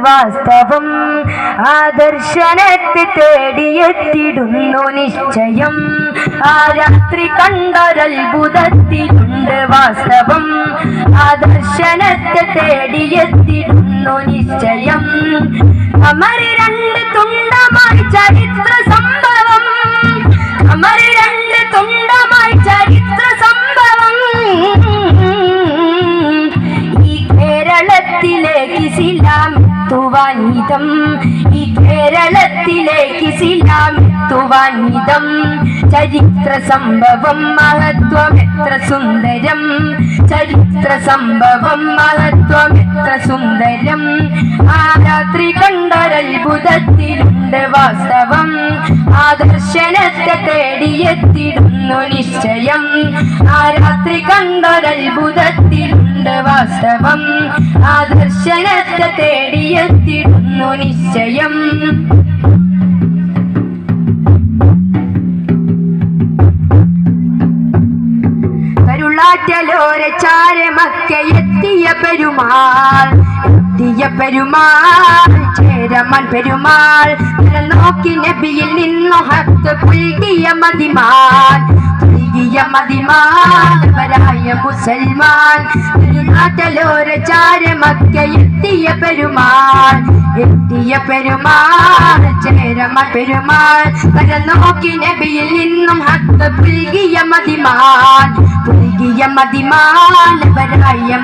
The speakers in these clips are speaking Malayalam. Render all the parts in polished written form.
വാസ്തവം ആദർശനത്തെ തേടിയെത്തിടുന്നു നിശ്ചയം. ആ രാത്രി കണ്ടൊരത്ഭുതത്തിലുണ്ട് വാസ്തവം ആദർശനത്തെ തേടിയെത്തിടുന്നു നിശ്ചയം. അമരി രണ്ട് തുണ്ടമായി ചരിത്ര സംഭവം, അമരി രണ്ട് തുണ്ടമായി ചരിത്ര സംഭവം. ഈ കേരളത്തിലേക്ക് ഇസ്ലാമെത്തുവാനിതം, ഈ കേരളത്തിലേക്ക് ഇസ്ലാമെത്തുവാനിതം. ചരിത്ര സംഭവം മഹത്വം എത്ര സുന്ദരം, ചരിത്ര സംഭവം മഹത്വം എത്ര സുന്ദരം. ആ രാത്രി കണ്ടൊരത്ഭുതത്തിലുണ്ട് വാസ്തവം ആദർശനത്തെ തേടിയെത്തിടുന്നു നിശ്ചയം. ആ രാത്രി കണ്ടൊരത്ഭുതത്തിലുണ്ട് വാസ്തവം ആദർശനത്തെ തേടിയെത്തിടുന്നു നിശ്ചയം. ചാരമക്കയെത്തിയ പെരുമാൾ, എത്തിയ പെരുമാൾ ചേരമൻ പെരുമാൾ. നോക്കി നബിയിൽ നിന്നു ഹക്ക് പുൽകിയ മതിമാൻ, പുൽകിയ മതിമാൻ മുസൽമാൻ. നാട്ടിലോര ചാരമക്കയെത്തിയ പെരുമാൾ, എത്തിയ പെരുമാൾ ചേരമൻ പെരുമാൾ. നോക്കി നബിയിൽ നിന്നും ഹക്ക് പുൽകിയ മതിമാൻ, പുൽകിയ മതിമാൻ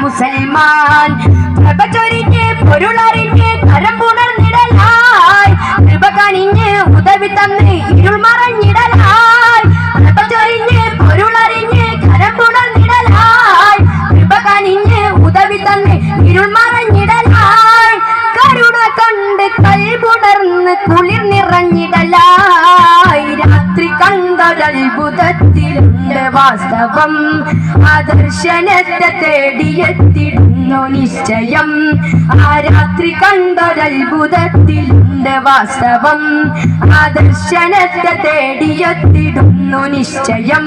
മുസൽമാൻ. പ്രഭ ചൊരിഞ്ഞ് പൊരുളറിഞ്ഞ് കരം പുണർന്നിടലായി, കൃപ കനിഞ്ഞ് ഉദവി തന്ന് ഇരുൾ മറഞ്ഞിടലായി. പ്രഭ ചൊരിഞ്ഞ് പൊരുളറിഞ്ഞ് കരം പുണർന്നിടലായി, കൃപ കനിഞ്ഞ് ഉദവി തന്ന് ഇരുൾ മറഞ്ഞിടലായി. കരുണ കണ്ട് കൽപുണർന്ന് കുളിർ നിറഞ്ഞിടലായി. രാത്രി കണ്ടൊരത്ഭുതത്തിലുണ്ട് വാസ്തവം ആദർശനത്തെ തേടിയെത്തിടുന്നു നിശ്ചയം. ആ രാത്രി കണ്ടൊരത്ഭുതത്തിലുണ്ട് വാസ്തവം ആദർശനത്തെ തേടിയെത്തിടുന്നു നിശ്ചയം.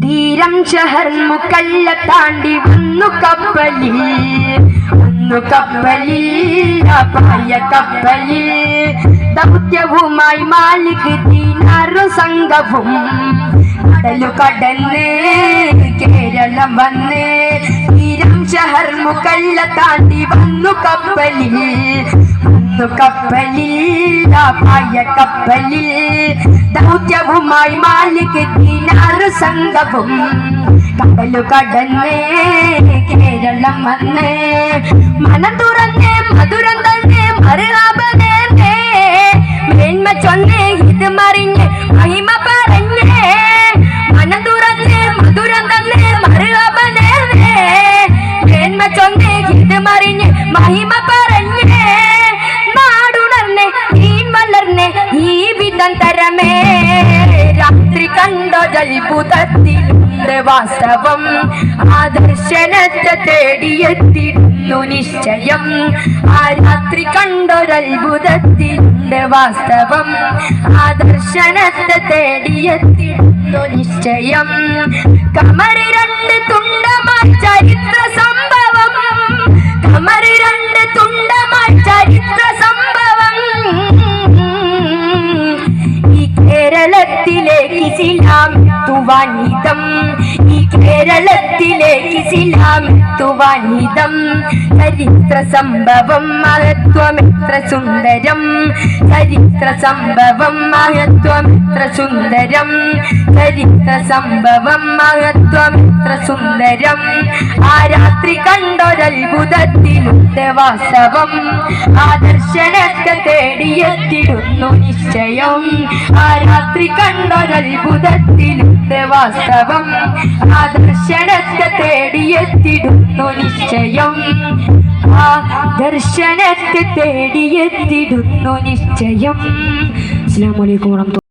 തീരം ഷഹർ മുക്കല്ല താണ്ടി വന്നു കപ്പലിൽ, വന്നു കപ്പലിൽ പായ കപ്പലിൽ. ദൗത്യവുമായി മാലിക് ദീനാറു സംഘവും കടലു കടന്ന് കേരളം വന്ന്. തീരം ഷഹർ മുക്കല്ല താണ്ടി വന്നു കപ്പലിൽ, വന്നു കപ്പലിൽ പായ കപ്പലിൽ. ദൗത്യവുമായി മാലിക് ദീനാറു സംഘവും കടലു കടന്ന് കേരളം വന്ന്. മനം തുറന്ന് മധുരം തന്നെ മറുകാപനേ, മേന്മ ചൊന്ന് ഇത് മറിഞ്ഞ് മഹിമ പറഞ്ഞേ. മനം തുറന്ന് മധുരം തന്നെ മറുകാപനേ, മേന്മ ചൊന്ന് ഇത് മറിഞ്ഞ് മഹിമ പറഞ്ഞേ. നാടുണർന്ന് നീൻ വളർന്ന് ഈ വിധം തരമേ. രാത്രി കണ്ടൊരത്ഭുതത്തിലുണ്ട് വാസ്തവം ആദർശനത്തെ തേടിയെത്തിടുന്നു നിശ്ചയം. ആ രാത്രി കണ്ടൊരത്ഭുതത്തിലുണ്ട് വാസ്തവം ആദർശനത്തെ തേടിയെത്തിടുന്നു നിശ്ചയം. കമറി രണ്ട് തുണ്ടമായി ചരിത്ര സംഭവം, കമറി രണ്ട് തുണ്ടമായി ചരിത്ര സംഭവം. ഈ കേരളത്തിലേക്ക് ഇസ്ലാമെത്തുവാനിതം, ഈ കേരളത്തിലേക്ക് ഇസ്ലാമെത്തുവാനിതം. ചരിത്ര സംഭവം മഹത്വം എത്ര സുന്ദരം, ചരിത്ര സംഭവം മഹത്വം എത്ര സുന്ദരം, ചരിത്ര സംഭവം മഹത്വം എത്ര സുന്ദരം. ആ രാത്രി കണ്ടൊരത്ഭുതത്തിലുണ്ട് വാസ്തവം ആദർശനത്തെ തേടിയെത്തിടുന്നു നിശ്ചയം. ആ രാത്രി കണ്ടൊരത്ഭുതത്തിലുണ്ട് വാസ്തവം ആദർശനത്തെ തേടിയെത്തിടുന്നു നിശ്ചയം. ആ ദർശനത്തെ തേടിയെത്തിടുന്നു നിശ്ചയം. അസ്സലാമു അലൈക്കും വറഹ്മത്തുള്ളാഹി.